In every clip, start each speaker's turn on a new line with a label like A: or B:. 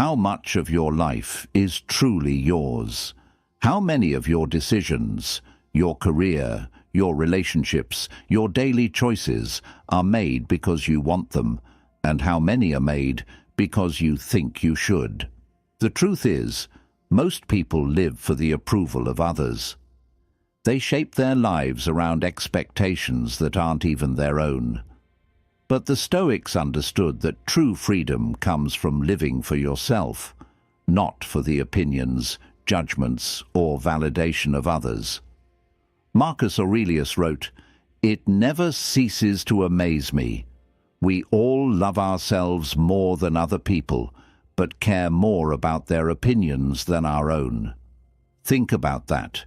A: How much of your life is truly yours? How many of your decisions, your career, your relationships, your daily choices are made because you want them, and how many are made because you think you should? The truth is, most people live for the approval of others. They shape their lives around expectations that aren't even their own. But the Stoics understood that true freedom comes from living for yourself, not for the opinions, judgments, or validation of others. Marcus Aurelius wrote, "It never ceases to amaze me. We all love ourselves more than other people, but care more about their opinions than our own." Think about that.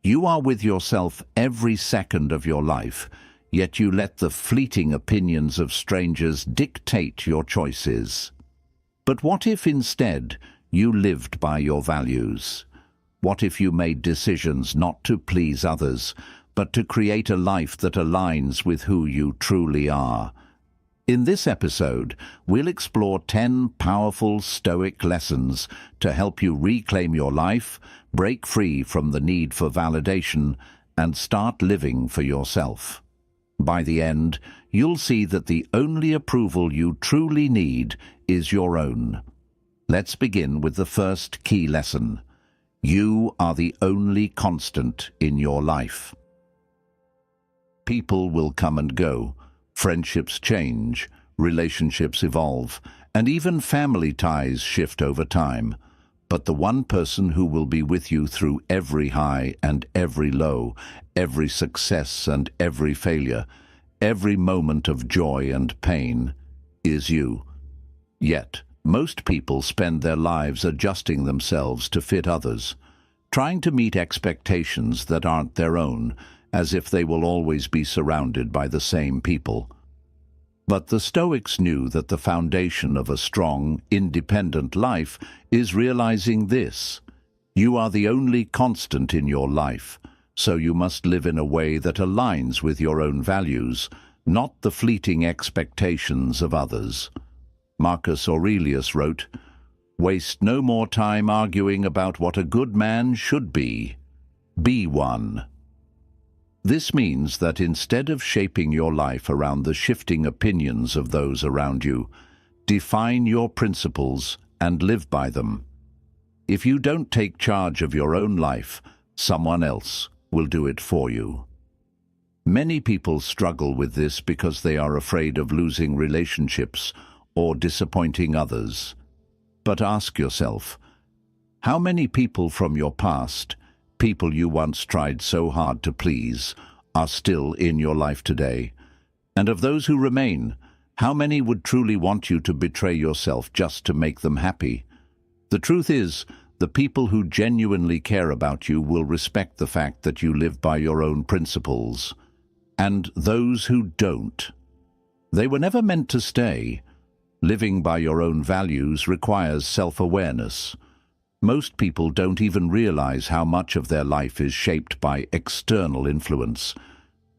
A: You are with yourself every second of your life, yet you let the fleeting opinions of strangers dictate your choices. But what if instead you lived by your values? What if you made decisions not to please others, but to create a life that aligns with who you truly are? In this episode, we'll explore 10 powerful Stoic lessons to help you reclaim your life, break free from the need for validation, and start living for yourself. By the end, you'll see that the only approval you truly need is your own. Let's begin with the first key lesson. You are the only constant in your life. People will come and go, friendships change, relationships evolve, and even family ties shift over time. But the one person who will be with you through every high and every low, every success and every failure, every moment of joy and pain, is you. Yet, most people spend their lives adjusting themselves to fit others, trying to meet expectations that aren't their own, as if they will always be surrounded by the same people. But the Stoics knew that the foundation of a strong, independent life is realizing this: you are the only constant in your life, so you must live in a way that aligns with your own values, not the fleeting expectations of others. Marcus Aurelius wrote, "Waste no more time arguing about what a good man should be. Be one." This means that instead of shaping your life around the shifting opinions of those around you, define your principles and live by them. If you don't take charge of your own life, someone else will do it for you. Many people struggle with this because they are afraid of losing relationships or disappointing others. But ask yourself, how many people from your past, people you once tried so hard to please, are still in your life today? And of those who remain, how many would truly want you to betray yourself just to make them happy? The truth is, the people who genuinely care about you will respect the fact that you live by your own principles. And those who don't, they were never meant to stay. Living by your own values requires self-awareness. Most people don't even realize how much of their life is shaped by external influence.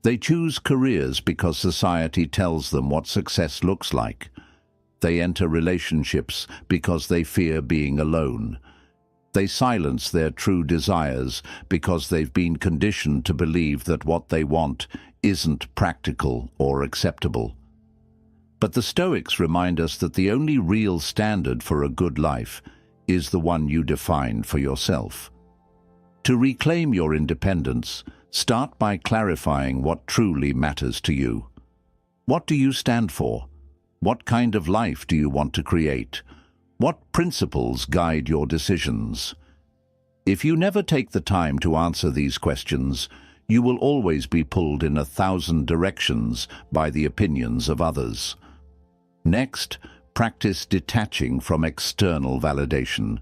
A: They choose careers because society tells them what success looks like. They enter relationships because they fear being alone. They silence their true desires because they've been conditioned to believe that what they want isn't practical or acceptable. But the Stoics remind us that the only real standard for a good life is the one you define for yourself. To reclaim your independence, start by clarifying what truly matters to you. What do you stand for? What kind of life do you want to create? What principles guide your decisions? If you never take the time to answer these questions, you will always be pulled in 1,000 directions by the opinions of others. Next, practice detaching from external validation.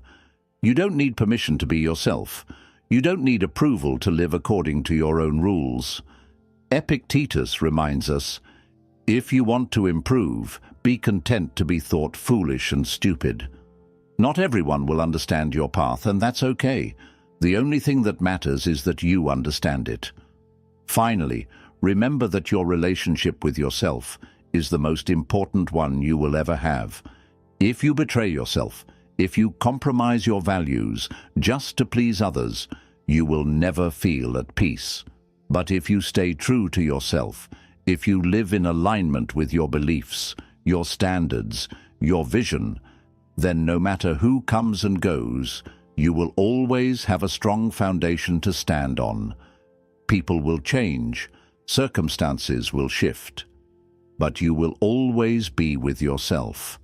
A: You don't need permission to be yourself. You don't need approval to live according to your own rules. Epictetus reminds us, if you want to improve, be content to be thought foolish and stupid. Not everyone will understand your path, and that's okay. The only thing that matters is that you understand it. Finally, remember that your relationship with yourself is the most important one you will ever have. If you betray yourself, If you compromise your values just to please others, you will never feel at peace. But if you stay true to yourself, if you live in alignment with your beliefs, your standards, your vision, then no matter who comes and goes, you will always have a strong foundation to stand on. People will change, circumstances will shift, but you will always be with yourself.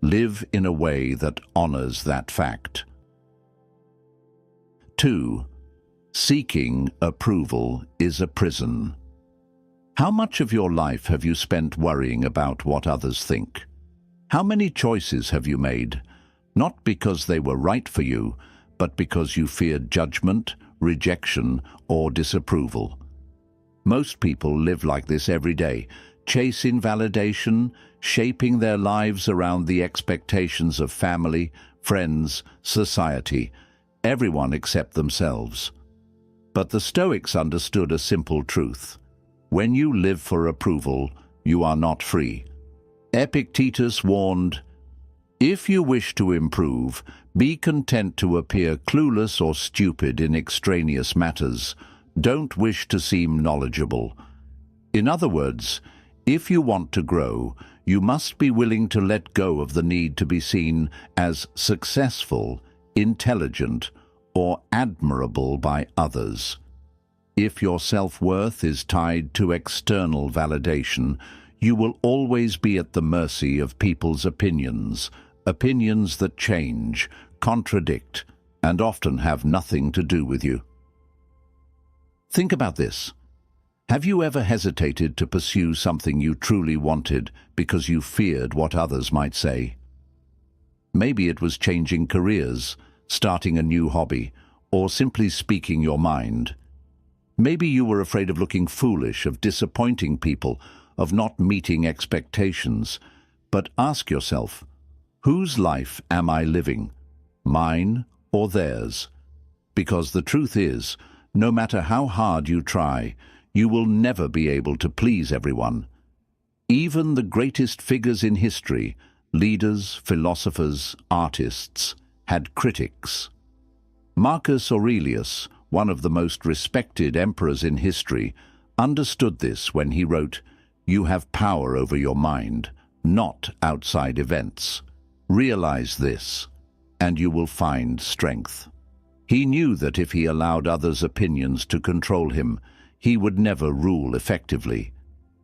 A: Live in a way that honors that fact. 2. Seeking approval is a prison. How much of your life have you spent worrying about what others think? How many choices have you made, not because they were right for you, but because you feared judgment, rejection, or disapproval? Most people live like this every day, chasing validation, shaping their lives around the expectations of family, friends, society, everyone except themselves. But the Stoics understood a simple truth. When you live for approval, you are not free. Epictetus warned, "If you wish to improve, be content to appear clueless or stupid in extraneous matters. Don't wish to seem knowledgeable." In other words, if you want to grow, you must be willing to let go of the need to be seen as successful, intelligent, or admirable by others. If your self-worth is tied to external validation, you will always be at the mercy of people's opinions, opinions that change, contradict, and often have nothing to do with you. Think about this. Have you ever hesitated to pursue something you truly wanted because you feared what others might say? Maybe it was changing careers, starting a new hobby, or simply speaking your mind. Maybe you were afraid of looking foolish, of disappointing people, of not meeting expectations. But ask yourself, whose life am I living? Mine or theirs? Because the truth is, no matter how hard you try, you will never be able to please everyone. Even the greatest figures in history, leaders, philosophers, artists, had critics. Marcus Aurelius, one of the most respected emperors in history, understood this when he wrote, "You have power over your mind, not outside events. Realize this, and you will find strength." He knew that if he allowed others' opinions to control him, he would never rule effectively.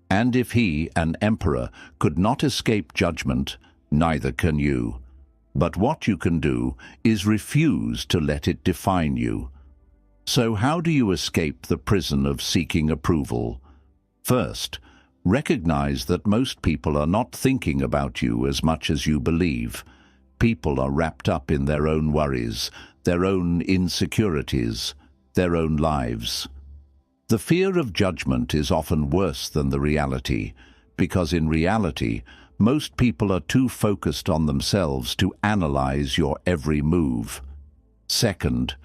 A: And if he, an emperor, could not escape judgment, neither can you. But what you can do is refuse to let it define you. So how do you escape the prison of seeking approval? First, recognize that most people are not thinking about you as much as you believe. People are wrapped up in their own worries, their own insecurities, their own lives. The fear of judgment is often worse than the reality, because in reality, most people are too focused on themselves to analyze your every move. Second,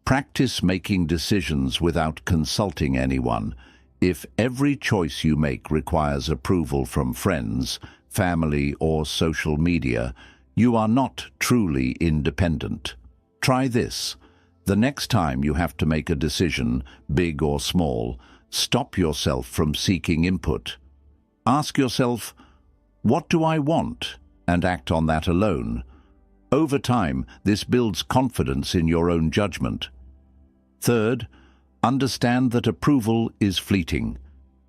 A: practice making decisions without consulting anyone. If every choice you make requires approval from friends, family, or social media, you are not truly independent. Try this. The next time you have to make a decision, big or small, stop yourself from seeking input. Ask yourself, what do I want? And act on that alone. Over time, this builds confidence in your own judgment. Third, understand that approval is fleeting.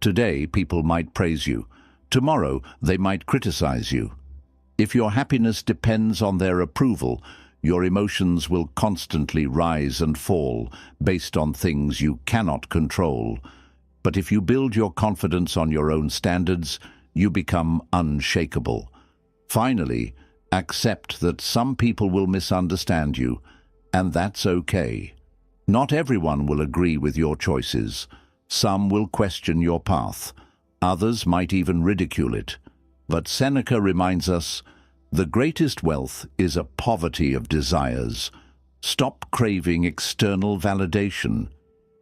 A: Today, people might praise you. Tomorrow, they might criticize you. If your happiness depends on their approval, your emotions will constantly rise and fall based on things you cannot control. But if you build your confidence on your own standards, you become unshakable. Finally, accept that some people will misunderstand you, and that's okay. Not everyone will agree with your choices. Some will question your path. Others might even ridicule it. But Seneca reminds us, the greatest wealth is a poverty of desires. Stop craving external validation.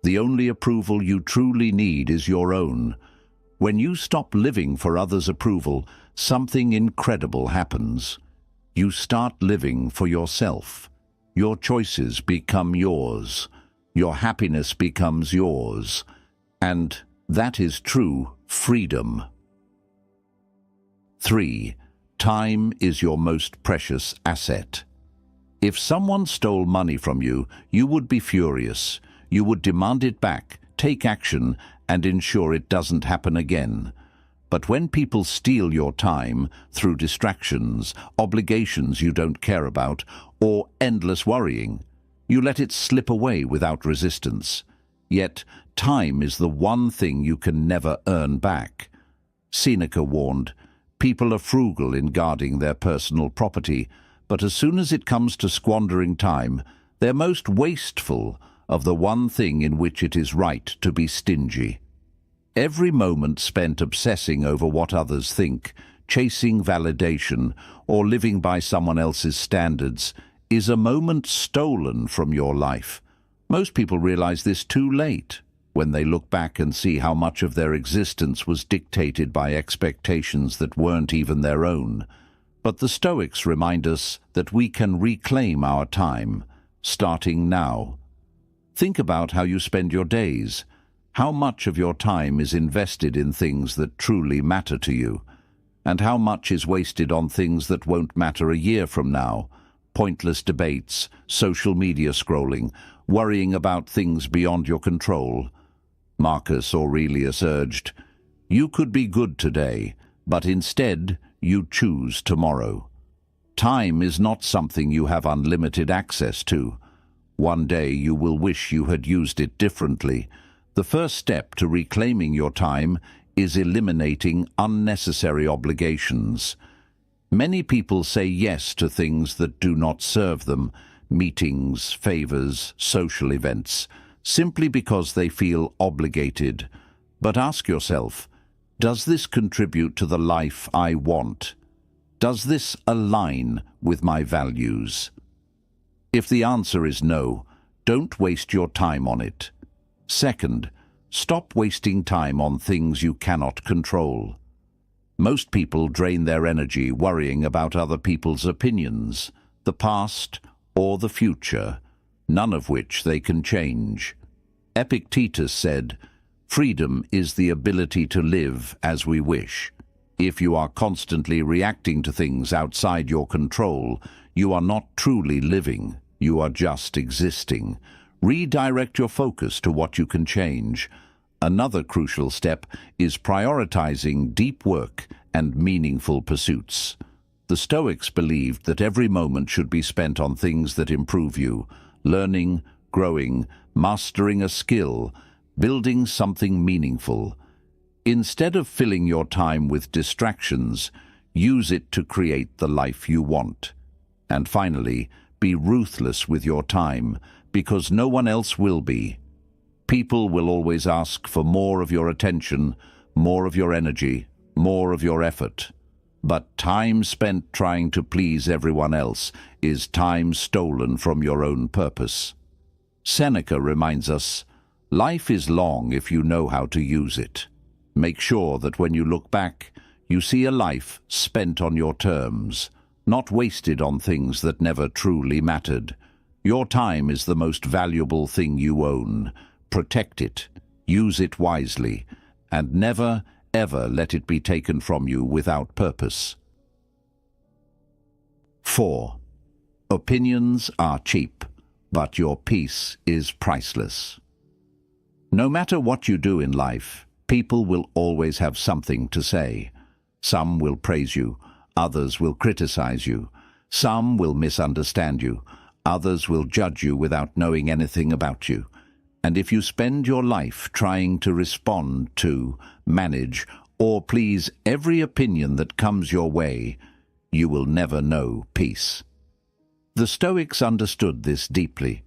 A: The only approval you truly need is your own. When you stop living for others' approval, something incredible happens. you start living for yourself. Your choices become yours. Your happiness becomes yours. And that is true freedom. 3. Time is your most precious asset. If someone stole money from you, you would be furious. You would demand it back, take action, and ensure it doesn't happen again. But when people steal your time through distractions, obligations you don't care about, or endless worrying, you let it slip away without resistance. Yet, time is the one thing you can never earn back. Seneca warned, people are frugal in guarding their personal property, but as soon as it comes to squandering time, they're most wasteful of the one thing in which it is right to be stingy. Every moment spent obsessing over what others think, chasing validation, or living by someone else's standards is a moment stolen from your life. Most people realize this too late, when they look back and see how much of their existence was dictated by expectations that weren't even their own. But the Stoics remind us that we can reclaim our time, starting now. Think about how you spend your days. How much of your time is invested in things that truly matter to you? And how much is wasted on things that won't matter a year from now? Pointless debates, social media scrolling, worrying about things beyond your control. Marcus Aurelius urged, "You could be good today, but instead you choose tomorrow." Time is not something you have unlimited access to. One day you will wish you had used it differently. The first step to reclaiming your time is eliminating unnecessary obligations. Many people say yes to things that do not serve them, meetings, favors, social events, simply because they feel obligated. But ask yourself, does this contribute to the life I want? Does this align with my values? If the answer is no, don't waste your time on it. Second, stop wasting time on things you cannot control. Most people drain their energy worrying about other people's opinions, the past or the future, none of which they can change. Epictetus said, "Freedom is the ability to live as we wish." If you are constantly reacting to things outside your control, you are not truly living, you are just existing. Redirect your focus to what you can change. Another crucial step is prioritizing deep work and meaningful pursuits. The Stoics believed that every moment should be spent on things that improve you, learning, growing, mastering a skill, building something meaningful. Instead of filling your time with distractions, use it to create the life you want. And finally, be ruthless with your time, because no one else will be. People will always ask for more of your attention, more of your energy, more of your effort. But time spent trying to please everyone else is time stolen from your own purpose. Seneca reminds us, life is long if you know how to use it. Make sure that when you look back, you see a life spent on your terms, not wasted on things that never truly mattered. Your time is the most valuable thing you own. Protect it, use it wisely, and never, ever let it be taken from you without purpose. 4. Opinions are cheap, but your peace is priceless. No matter what you do in life, people will always have something to say. Some will praise you, others will criticize you. Some will misunderstand you, others will judge you without knowing anything about you. And if you spend your life trying to respond to, manage, or please every opinion that comes your way, you will never know peace. The Stoics understood this deeply.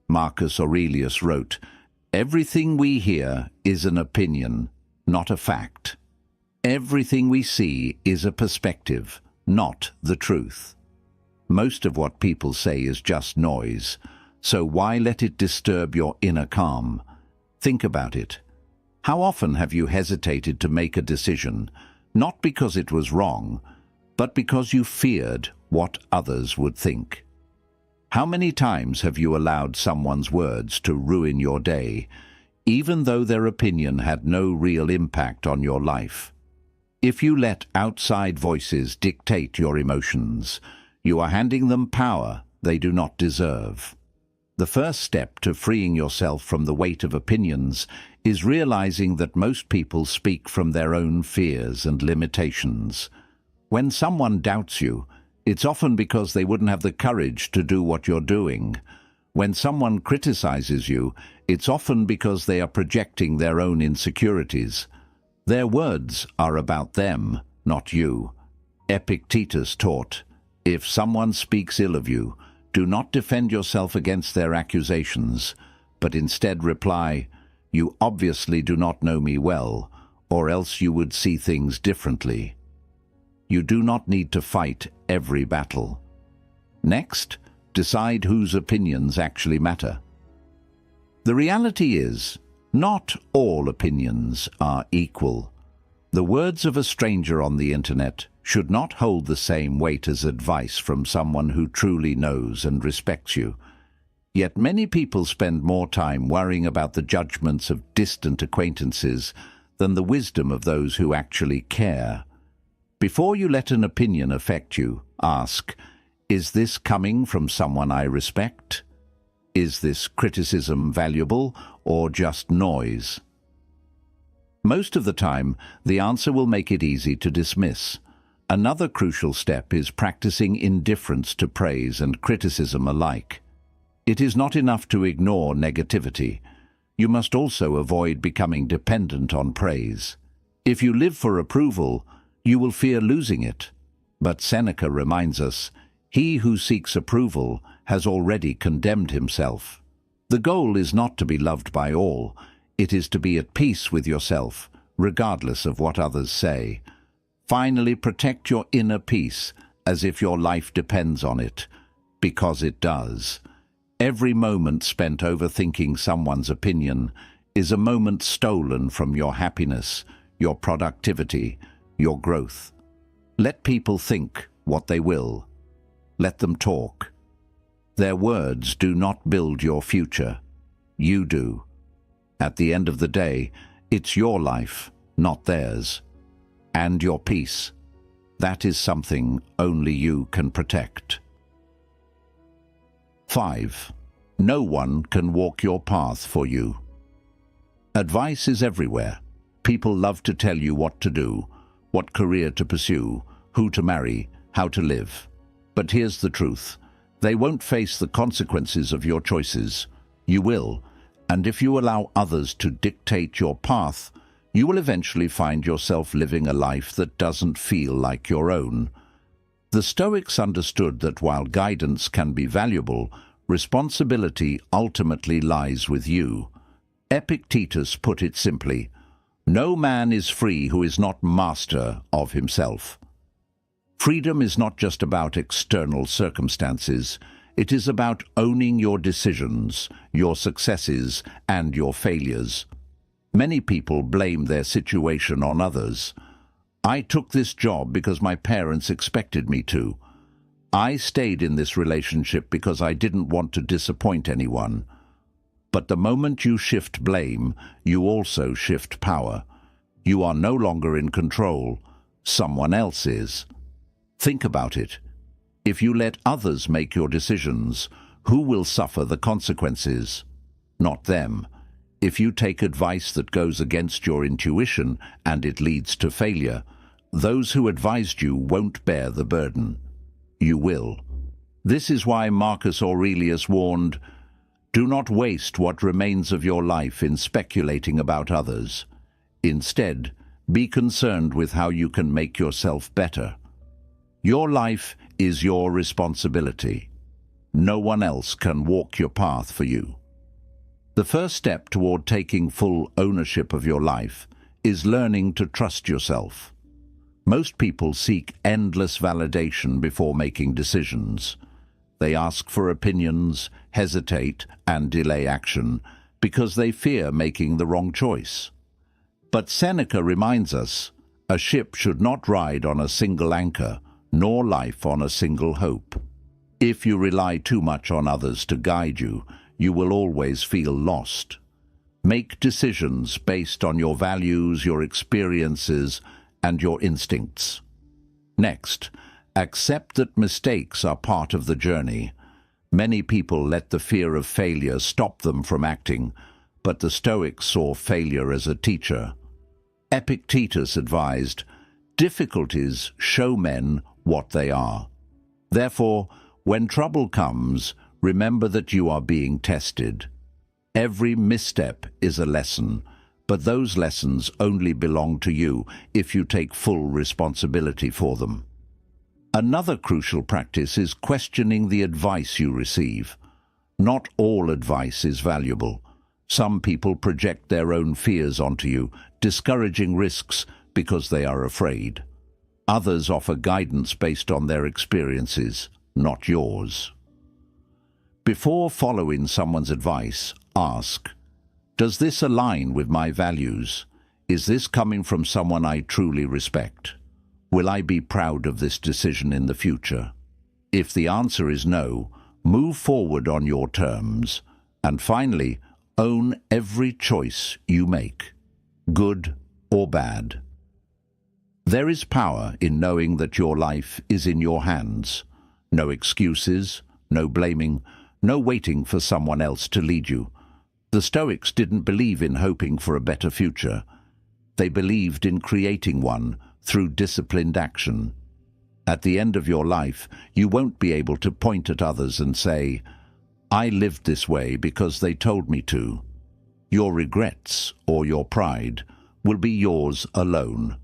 A: Marcus Aurelius wrote, "Everything we hear is an opinion, not a fact. Everything we see is a perspective, not the truth." Most of what people say is just noise, so why let it disturb your inner calm? Think about it. How often have you hesitated to make a decision, not because it was wrong, but because you feared what others would think. How many times have you allowed someone's words to ruin your day, even though their opinion had no real impact on your life? If you let outside voices dictate your emotions, you are handing them power they do not deserve. The first step to freeing yourself from the weight of opinions is realizing that most people speak from their own fears and limitations. When someone doubts you, it's often because they wouldn't have the courage to do what you're doing. When someone criticizes you, it's often because they are projecting their own insecurities. Their words are about them, not you. Epictetus taught, "If someone speaks ill of you, do not defend yourself against their accusations, but instead reply, 'You obviously do not know me well, or else you would see things differently.'" You do not need to fight every battle. Next, decide whose opinions actually matter. The reality is, not all opinions are equal. The words of a stranger on the internet should not hold the same weight as advice from someone who truly knows and respects you. Yet many people spend more time worrying about the judgments of distant acquaintances than the wisdom of those who actually care. Before you let an opinion affect you, ask, is this coming from someone I respect? Is this criticism valuable or just noise? Most of the time, the answer will make it easy to dismiss. Another crucial step is practicing indifference to praise and criticism alike. It is not enough to ignore negativity. You must also avoid becoming dependent on praise. If you live for approval, you will fear losing it. But Seneca reminds us, "He who seeks approval has already condemned himself." The goal is not to be loved by all. It is to be at peace with yourself, regardless of what others say. Finally, protect your inner peace as if your life depends on it, because it does. Every moment spent overthinking someone's opinion is a moment stolen from your happiness, your productivity, your growth. Let people think what they will. Let them talk. Their words do not build your future. You do. At the end of the day, it's your life, not theirs. And your peace. That is something only you can protect. 5. No one can walk your path for you. Advice is everywhere. People love to tell you what to do, what career to pursue, who to marry, how to live. But here's the truth. They won't face the consequences of your choices. You will, and if you allow others to dictate your path, you will eventually find yourself living a life that doesn't feel like your own. The Stoics understood that while guidance can be valuable, responsibility ultimately lies with you. Epictetus put it simply, "No man is free who is not master of himself." Freedom is not just about external circumstances. It is about owning your decisions, your successes, and your failures. Many people blame their situation on others. "I took this job because my parents expected me to. I stayed in this relationship because I didn't want to disappoint anyone." But the moment you shift blame, you also shift power. You are no longer in control. Someone else is. Think about it. If you let others make your decisions, who will suffer the consequences? Not them. If you take advice that goes against your intuition and it leads to failure, those who advised you won't bear the burden. You will. This is why Marcus Aurelius warned, "Do not waste what remains of your life in speculating about others. Instead, be concerned with how you can make yourself better." Your life is your responsibility. No one else can walk your path for you. The first step toward taking full ownership of your life is learning to trust yourself. Most people seek endless validation before making decisions. They ask for opinions, hesitate, and delay action because they fear making the wrong choice. But Seneca reminds us, a ship should not ride on a single anchor, nor life on a single hope. If you rely too much on others to guide you, you will always feel lost. Make decisions based on your values, your experiences, and your instincts. Next, accept that mistakes are part of the journey. Many people let the fear of failure stop them from acting, but the Stoics saw failure as a teacher. Epictetus advised, "Difficulties show men what they are." Therefore, when trouble comes, remember that you are being tested. Every misstep is a lesson, but those lessons only belong to you if you take full responsibility for them. Another crucial practice is questioning the advice you receive. Not all advice is valuable. Some people project their own fears onto you, discouraging risks because they are afraid. Others offer guidance based on their experiences, not yours. Before following someone's advice, ask, does this align with my values? Is this coming from someone I truly respect? Will I be proud of this decision in the future? If the answer is no, move forward on your terms. And finally, own every choice you make, good or bad. There is power in knowing that your life is in your hands. No excuses, no blaming, no waiting for someone else to lead you. The Stoics didn't believe in hoping for a better future. They believed in creating one through disciplined action. At the end of your life, you won't be able to point at others and say, "I lived this way because they told me to." Your regrets or your pride will be yours alone.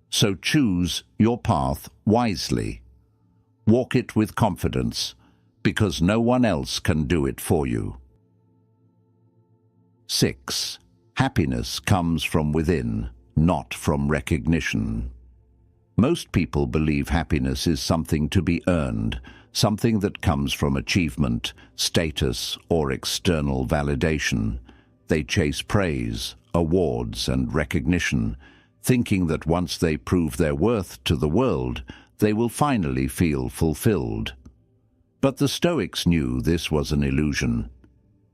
A: So choose your path wisely. Walk it with confidence, because no one else can do it for you. 6. Happiness comes from within, not from recognition. Most people believe happiness is something to be earned, something that comes from achievement, status, or external validation. They chase praise, awards, and recognition, thinking that once they prove their worth to the world, they will finally feel fulfilled. But the Stoics knew this was an illusion.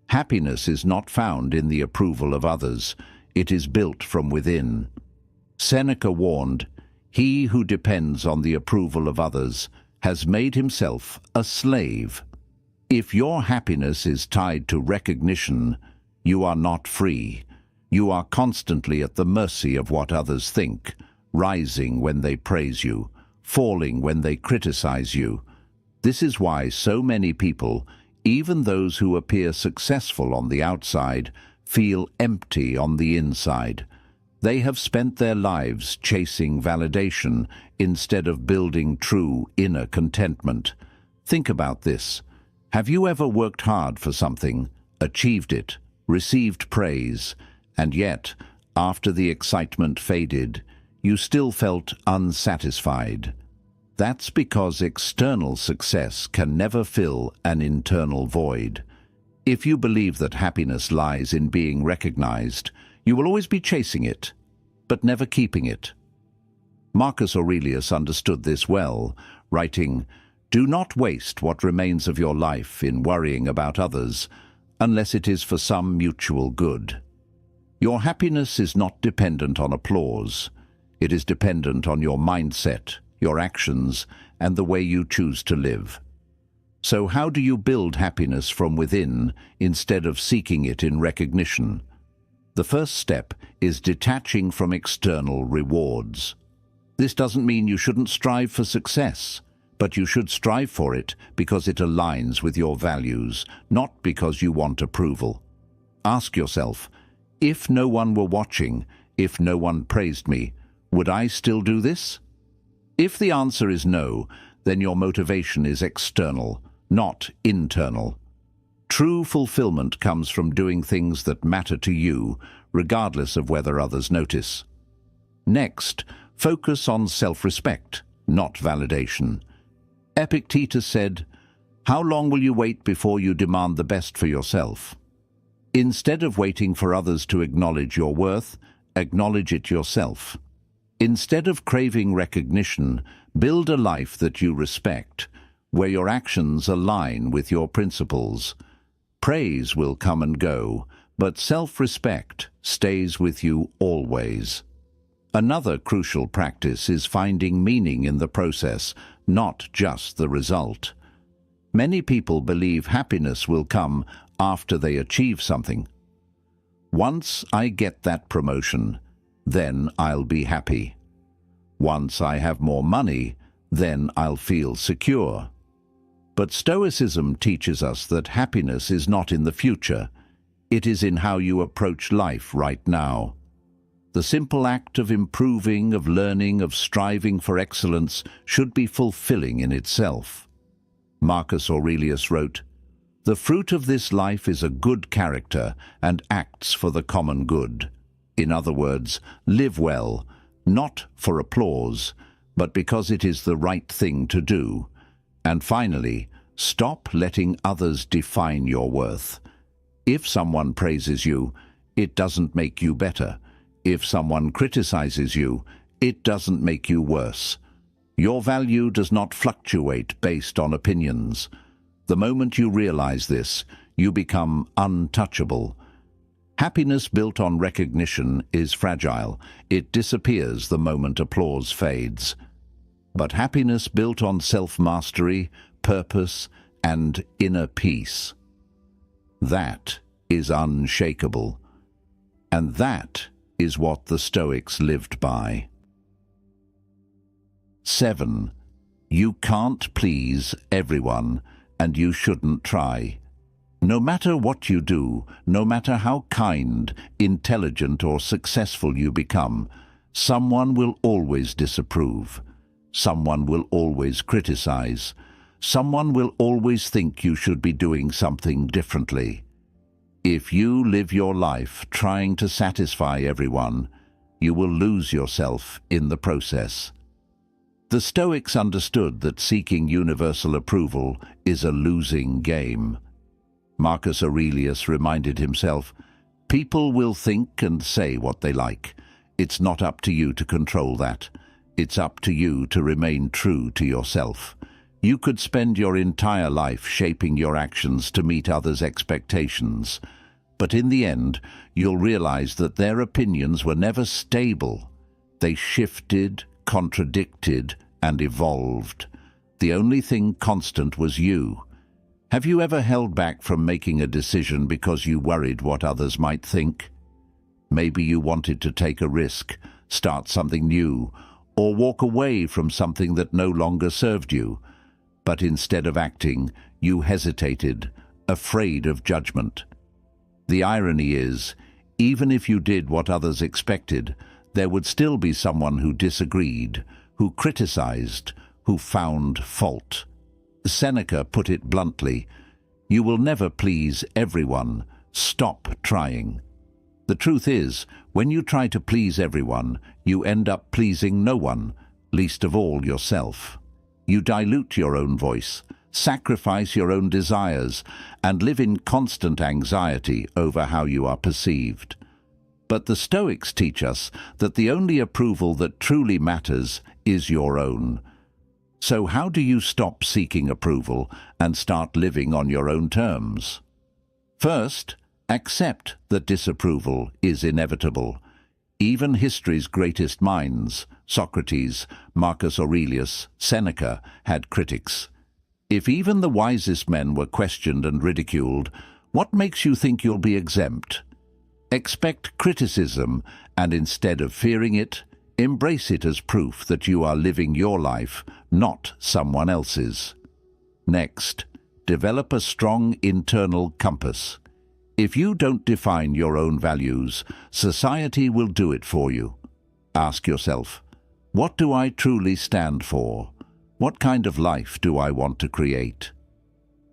A: Happiness is not found in the approval of others. It is built from within. Seneca warned, "He who depends on the approval of others has made himself a slave." If your happiness is tied to recognition, you are not free. You are constantly at the mercy of what others think, rising when they praise you, falling when they criticize you. This is why so many people, even those who appear successful on the outside, feel empty on the inside. They have spent their lives chasing validation instead of building true inner contentment. Think about this. Have you ever worked hard for something, achieved it, received praise, and yet, after the excitement faded, you still felt unsatisfied? That's because external success can never fill an internal void. If you believe that happiness lies in being recognized, you will always be chasing it, but never keeping it. Marcus Aurelius understood this well, writing, "Do not waste what remains of your life in worrying about others, unless it is for some mutual good." Your happiness is not dependent on applause. It is dependent on your mindset, your actions, and the way you choose to live. So how do you build happiness from within instead of seeking it in recognition? The first step is detaching from external rewards. This doesn't mean you shouldn't strive for success, but you should strive for it because it aligns with your values, not because you want approval. Ask yourself, if no one were watching, if no one praised me, would I still do this? If the answer is no, then your motivation is external, not internal. True fulfillment comes from doing things that matter to you, regardless of whether others notice. Next, focus on self-respect, not validation. Epictetus said, "How long will you wait before you demand the best for yourself?" Instead of waiting for others to acknowledge your worth, acknowledge it yourself. Instead of craving recognition, Build a life that you respect, where your actions align with your principles. Praise will come and go, but self-respect stays with you always. Another crucial practice is finding meaning in the process, not just the result. Many people believe happiness will come after they achieve something. Once I get that promotion, then I'll be happy. Once I have more money, then I'll feel secure. But Stoicism teaches us that happiness is not in the future. It is in how you approach life right now. The simple act of improving, of learning, of striving for excellence should be fulfilling in itself. Marcus Aurelius wrote, "The fruit of this life is a good character and acts for the common good." In other words, live well, not for applause, but because it is the right thing to do. And finally, stop letting others define your worth. If someone praises you, it doesn't make you better. If someone criticizes you, it doesn't make you worse. Your value does not fluctuate based on opinions. The moment you realize this, you become untouchable. Happiness built on recognition is fragile. It disappears the moment applause fades. But happiness built on self-mastery, purpose, and inner peace, that is unshakable. And that is what the Stoics lived by. 7. You can't please everyone, and you shouldn't try. No matter what you do, no matter how kind, intelligent, or successful you become, someone will always disapprove. Someone will always criticize. Someone will always think you should be doing something differently. If you live your life trying to satisfy everyone, you will lose yourself in the process. The Stoics understood that seeking universal approval is a losing game. Marcus Aurelius reminded himself, "People will think and say what they like. It's not up to you to control that. It's up to you to remain true to yourself." You could spend your entire life shaping your actions to meet others' expectations, but in the end, you'll realize that their opinions were never stable. They shifted, contradicted, and evolved. The only thing constant was you. Have you ever held back from making a decision because you worried what others might think? Maybe you wanted to take a risk, start something new, or walk away from something that no longer served you. But instead of acting, you hesitated, afraid of judgment. The irony is, even if you did what others expected, there would still be someone who disagreed, who criticized, who found fault. Seneca put it bluntly, "You will never please everyone. Stop trying." The truth is, when you try to please everyone, you end up pleasing no one, least of all yourself. You dilute your own voice, sacrifice your own desires, and live in constant anxiety over how you are perceived. But the Stoics teach us that the only approval that truly matters is your own. So how do you stop seeking approval and start living on your own terms? First, accept that disapproval is inevitable. Even history's greatest minds, Socrates, Marcus Aurelius, Seneca, had critics. If even the wisest men were questioned and ridiculed, what makes you think you'll be exempt? Expect criticism, and instead of fearing it, embrace it as proof that you are living your life, not someone else's. Next, develop a strong internal compass. If you don't define your own values, society will do it for you. Ask yourself, what do I truly stand for? What kind of life do I want to create?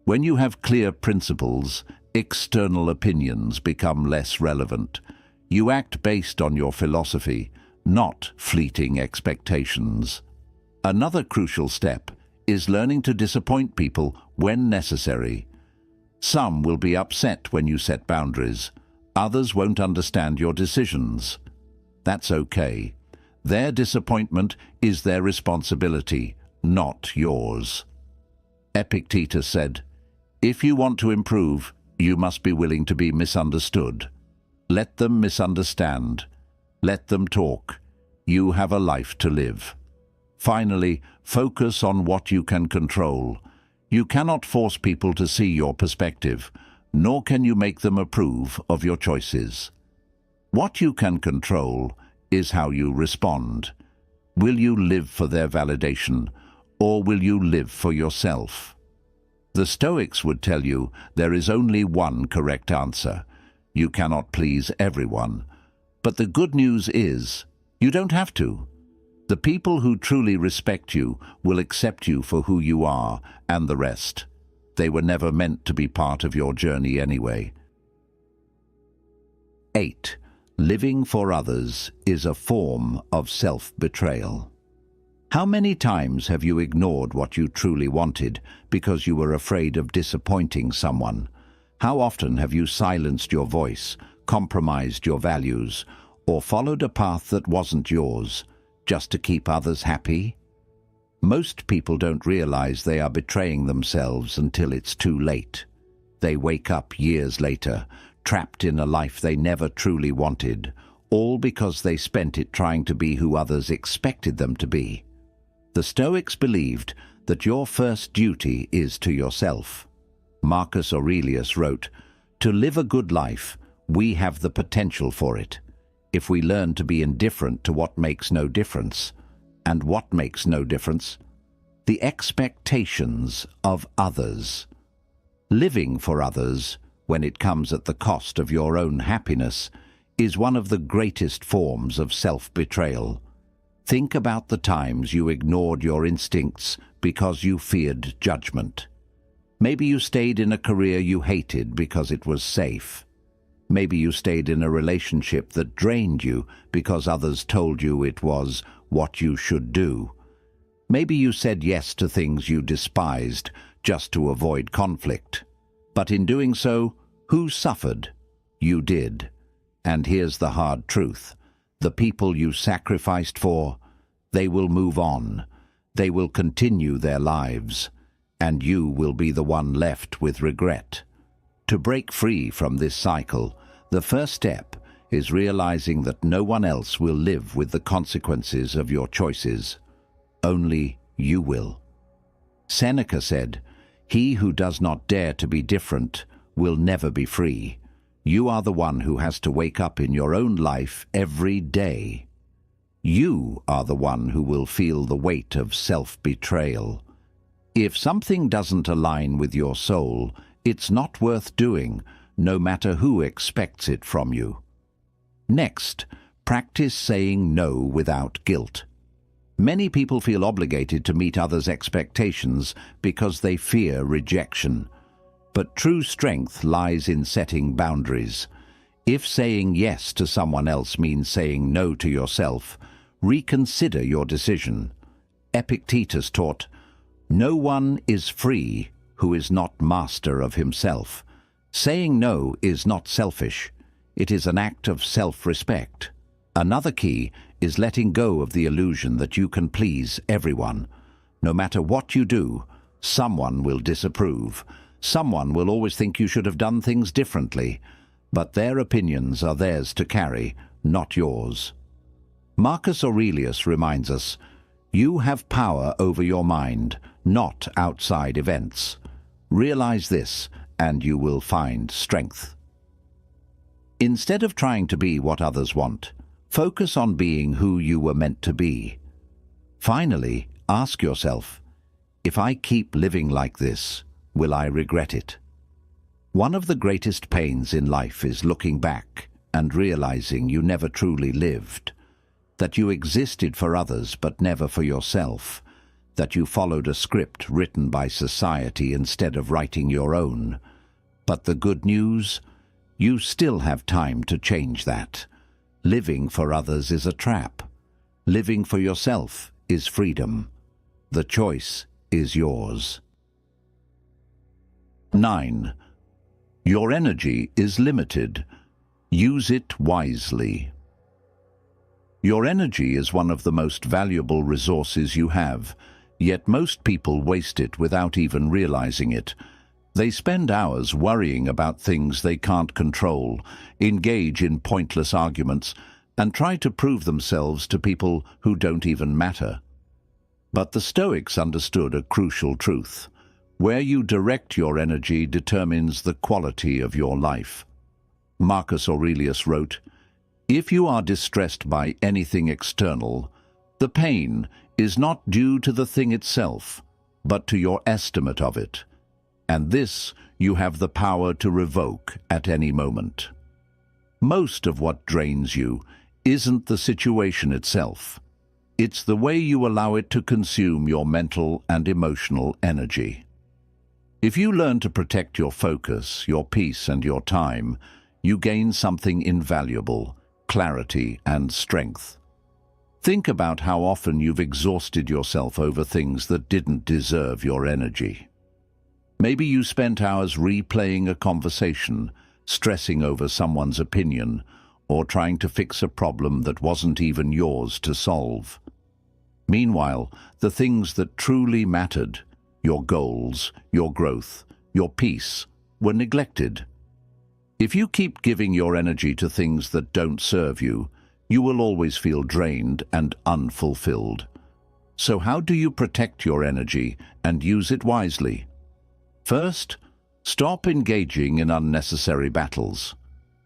A: When you have clear principles, external opinions become less relevant. You act based on your philosophy, not fleeting expectations. Another crucial step is learning to disappoint people when necessary. Some will be upset when you set boundaries. Others won't understand your decisions. That's okay. Their disappointment is their responsibility, not yours. Epictetus said, "If you want to improve, you must be willing to be misunderstood. Let them misunderstand. Let them talk. You have a life to live." Finally, focus on what you can control. You cannot force people to see your perspective, nor can you make them approve of your choices. What you can control is how you respond. Will you live for their validation, or will you live for yourself? The Stoics would tell you there is only one correct answer. You cannot please everyone. But the good news is, you don't have to. The people who truly respect you will accept you for who you are, and the rest. They were never meant to be part of your journey anyway. 8. Living for others is a form of self-betrayal. How many times have you ignored what you truly wanted because you were afraid of disappointing someone? How often have you silenced your voice, compromised your values, or followed a path that wasn't yours, just to keep others happy? Most people don't realize they are betraying themselves until it's too late. They wake up years later, trapped in a life they never truly wanted, all because they spent it trying to be who others expected them to be. The Stoics believed that your first duty is to yourself. Marcus Aurelius wrote, "To live a good life, we have the potential for it, if we learn to be indifferent to what makes no difference." And what makes no difference? The expectations of others. Living for others, when it comes at the cost of your own happiness, is one of the greatest forms of self-betrayal. Think about the times you ignored your instincts because you feared judgment. Maybe you stayed in a career you hated because it was safe. Maybe you stayed in a relationship that drained you because others told you it was what you should do. Maybe you said yes to things you despised just to avoid conflict. But in doing so, who suffered? You did. And here's the hard truth. The people you sacrificed for, they will move on. They will continue their lives. And you will be the one left with regret. To break free from this cycle, the first step is realizing that no one else will live with the consequences of your choices. Only you will. Seneca said, "He who does not dare to be different will never be free." You are the one who has to wake up in your own life every day. You are the one who will feel the weight of self-betrayal. If something doesn't align with your soul, it's not worth doing, no matter who expects it from you. Next, practice saying no without guilt. Many people feel obligated to meet others' expectations because they fear rejection. But true strength lies in setting boundaries. If saying yes to someone else means saying no to yourself, reconsider your decision. Epictetus taught, "No one is free who is not master of himself." Saying no is not selfish. It is an act of self-respect. Another key is letting go of the illusion that you can please everyone. No matter what you do, someone will disapprove. Someone will always think you should have done things differently. But their opinions are theirs to carry, not yours. Marcus Aurelius reminds us, "You have power over your mind, not outside events." Realize this, and you will find strength. Instead of trying to be what others want, focus on being who you were meant to be. Finally, ask yourself, if I keep living like this, will I regret it? One of the greatest pains in life is looking back and realizing you never truly lived, that you existed for others but never for yourself, that you followed a script written by society instead of writing your own. But the good news? You still have time to change that. Living for others is a trap. Living for yourself is freedom. The choice is yours. 9. Your energy is limited. Use it wisely. Your energy is one of the most valuable resources you have, yet most people waste it without even realizing it. They spend hours worrying about things they can't control, engage in pointless arguments, and try to prove themselves to people who don't even matter. But the Stoics understood a crucial truth. Where you direct your energy determines the quality of your life. Marcus Aurelius wrote, "If you are distressed by anything external, the pain is not due to the thing itself, but to your estimate of it. And this you have the power to revoke at any moment." Most of what drains you isn't the situation itself. It's the way you allow it to consume your mental and emotional energy. If you learn to protect your focus, your peace, and your time, you gain something invaluable: clarity and strength. Think about how often you've exhausted yourself over things that didn't deserve your energy. Maybe you spent hours replaying a conversation, stressing over someone's opinion, or trying to fix a problem that wasn't even yours to solve. Meanwhile, the things that truly mattered, your goals, your growth, your peace, were neglected. If you keep giving your energy to things that don't serve you, you will always feel drained and unfulfilled. So how do you protect your energy and use it wisely? First, stop engaging in unnecessary battles.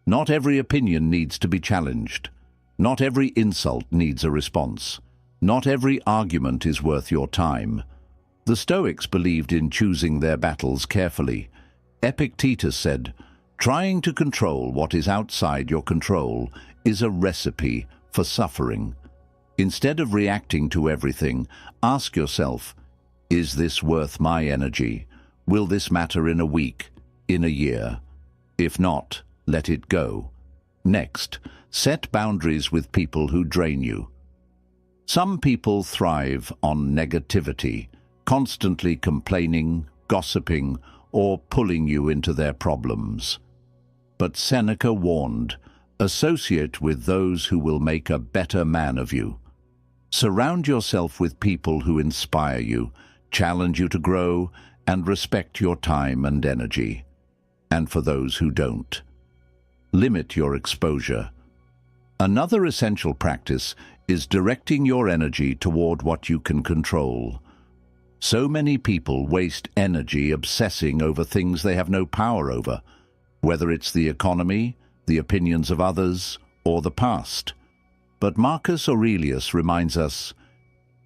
A: Not every opinion needs to be challenged. Not every insult needs a response. Not every argument is worth your time. The Stoics believed in choosing their battles carefully. Epictetus said, "Trying to control what is outside your control is a recipe for suffering." Instead of reacting to everything, ask yourself, is this worth my energy? Will this matter in a week, in a year? If not, let it go. Next, set boundaries with people who drain you. Some people thrive on negativity, constantly complaining, gossiping, or pulling you into their problems. But Seneca warned, associate with those who will make a better man of you. Surround yourself with people who inspire you, challenge you to grow, and respect your time and energy. And for those who don't, limit your exposure. Another essential practice is directing your energy toward what you can control. So many people waste energy obsessing over things they have no power over, whether it's the economy, the opinions of others, or the past. But Marcus Aurelius reminds us,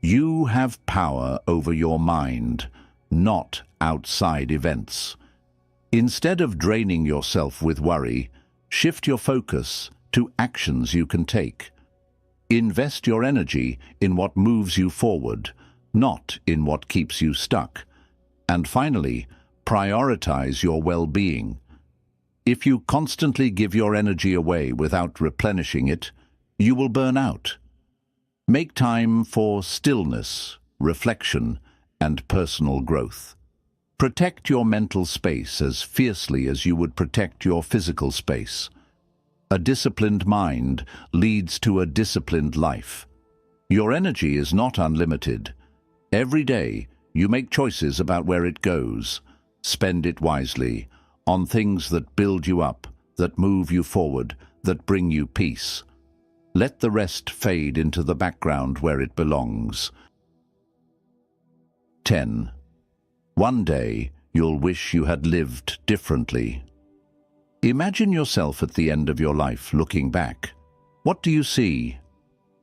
A: you have power over your mind, not outside events. Instead of draining yourself with worry, shift your focus to actions you can take. Invest your energy in what moves you forward, not in what keeps you stuck. And finally, prioritize your well-being. If you constantly give your energy away without replenishing it, you will burn out. Make time for stillness, reflection, and personal growth. Protect your mental space as fiercely as you would protect your physical space. A disciplined mind leads to a disciplined life. Your energy is not unlimited. Every day, you make choices about where it goes. Spend it wisely, on things that build you up, that move you forward, that bring you peace. Let the rest fade into the background where it belongs. 10. One day, you'll wish you had lived differently. Imagine yourself at the end of your life looking back. What do you see?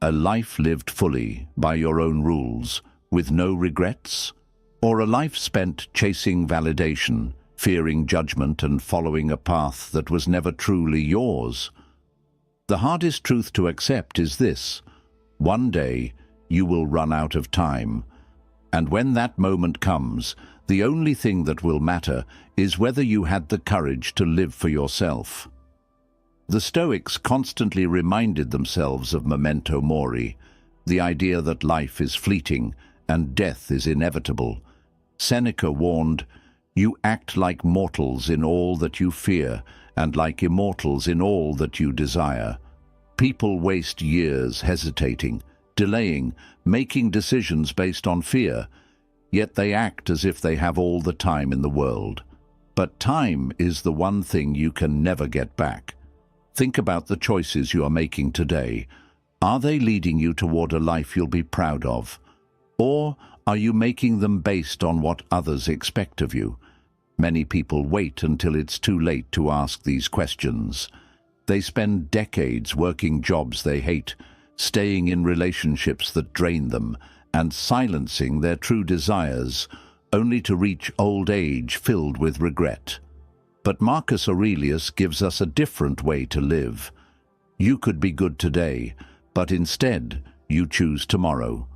A: A life lived fully, by your own rules, with no regrets? Or a life spent chasing validation, fearing judgment, and following a path that was never truly yours? The hardest truth to accept is this: one day you will run out of time. And when that moment comes, the only thing that will matter is whether you had the courage to live for yourself. The Stoics constantly reminded themselves of memento mori, the idea that life is fleeting and death is inevitable. Seneca warned, "You act like mortals in all that you fear, and like immortals in all that you desire." People waste years hesitating, delaying, making decisions based on fear, yet they act as if they have all the time in the world. But time is the one thing you can never get back. Think about the choices you are making today. Are they leading you toward a life you'll be proud of? Or are you making them based on what others expect of you? Many people wait until it's too late to ask these questions. They spend decades working jobs they hate, staying in relationships that drain them, and silencing their true desires, only to reach old age filled with regret. But Marcus Aurelius gives us a different way to live. You could be good today, but instead you choose tomorrow.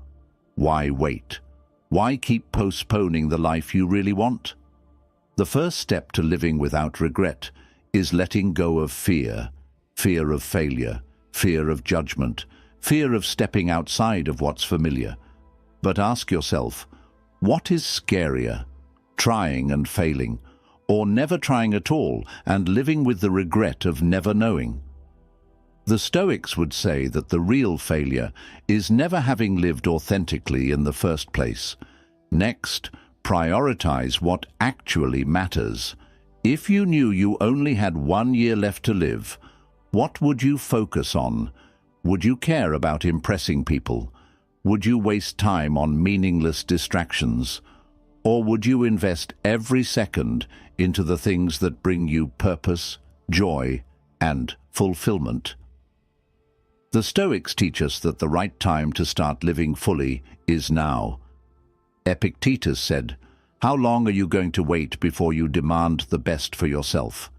A: Why wait? Why keep postponing the life you really want? The first step to living without regret is letting go of fear. Fear of failure, fear of judgment, fear of stepping outside of what's familiar. But ask yourself, what is scarier? Trying and failing, or never trying at all and living with the regret of never knowing? The Stoics would say that the real failure is never having lived authentically in the first place. Next, prioritize what actually matters. If you knew you only had 1 year left to live, what would you focus on? Would you care about impressing people? Would you waste time on meaningless distractions? Or would you invest every second into the things that bring you purpose, joy, and fulfillment? The Stoics teach us that the right time to start living fully is now. Epictetus said, "How long are you going to wait before you demand the best for yourself?"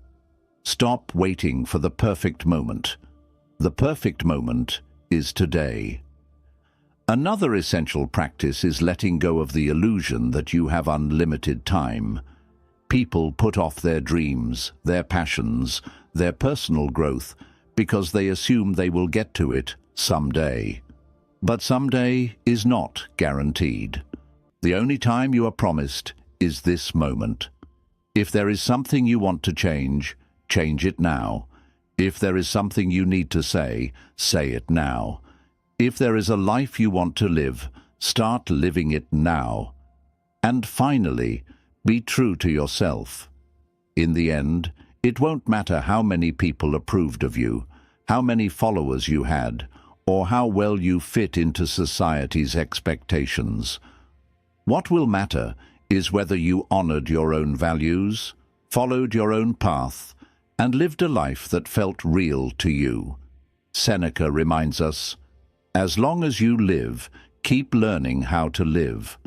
A: Stop waiting for the perfect moment. The perfect moment is today. Another essential practice is letting go of the illusion that you have unlimited time. People put off their dreams, their passions, their personal growth, because they assume they will get to it someday. But someday is not guaranteed. The only time you are promised is this moment. If there is something you want to change it now. If there is something you need to say it now. If there is a life you want to live, start living it now. And finally, be true to yourself. In the end, it won't matter how many people approved of you, how many followers you had, or how well you fit into society's expectations. What will matter is whether you honored your own values, followed your own path, and lived a life that felt real to you. Seneca reminds us, "As long as you live, keep learning how to live."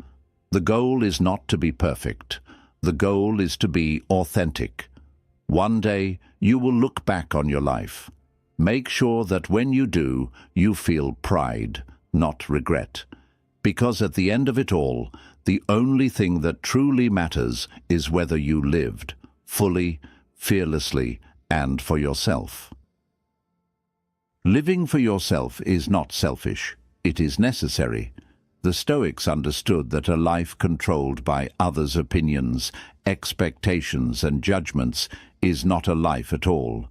A: The goal is not to be perfect. The goal is to be authentic. One day, you will look back on your life. Make sure that when you do, you feel pride, not regret. Because at the end of it all, the only thing that truly matters is whether you lived fully, fearlessly, and for yourself. Living for yourself is not selfish. It is necessary. The Stoics understood that a life controlled by others' opinions, expectations, and judgments is not a life at all.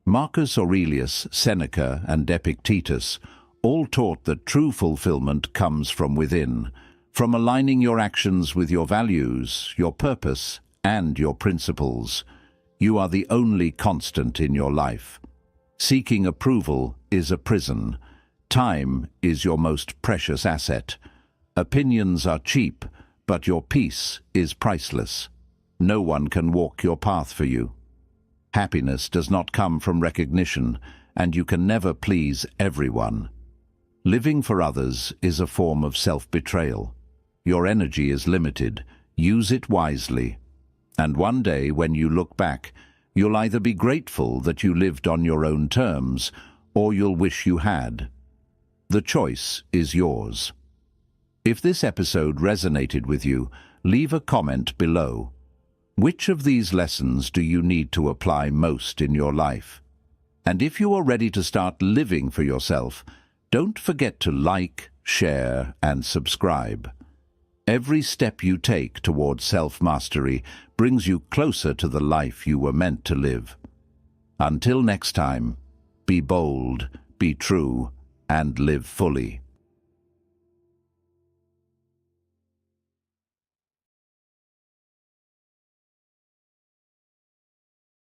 A: Marcus Aurelius, Seneca, and Epictetus all taught that true fulfillment comes from within, from aligning your actions with your values, your purpose, and your principles. You are the only constant in your life. Seeking approval is a prison. Time is your most precious asset. Opinions are cheap, but your peace is priceless. No one can walk your path for you. Happiness does not come from recognition, and you can never please everyone. Living for others is a form of self-betrayal. Your energy is limited. Use it wisely. And one day, when you look back, you'll either be grateful that you lived on your own terms, or you'll wish you had. The choice is yours. If this episode resonated with you, leave a comment below. Which of these lessons do you need to apply most in your life? And if you are ready to start living for yourself, don't forget to like, share, and subscribe. Every step you take towards self-mastery brings you closer to the life you were meant to live. Until next time, be bold, be true, and live fully.